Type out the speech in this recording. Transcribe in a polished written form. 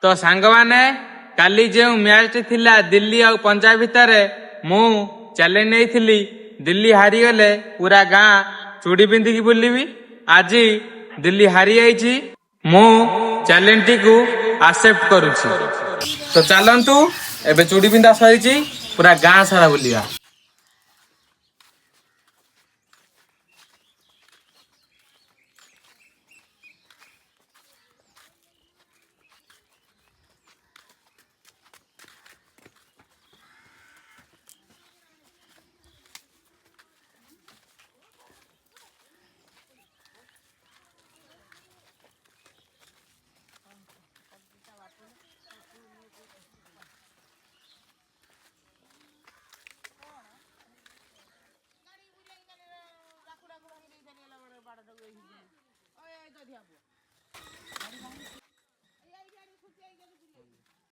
तो सांग माने काली जो मैच थिला दिल्ली और पंजाब भितर मु चैलेंज नहीं थिली दिल्ली हारी गले पूरा गाँ चूड़ी पिंधिकी बुलबी आज दिल्ली हारी जाइए मु चैलेंज टी को एक्सेप्ट करुछि। तो चलतु एबे चूड़ी पिंधा सरी पूरा गाँ सारा बुलिया।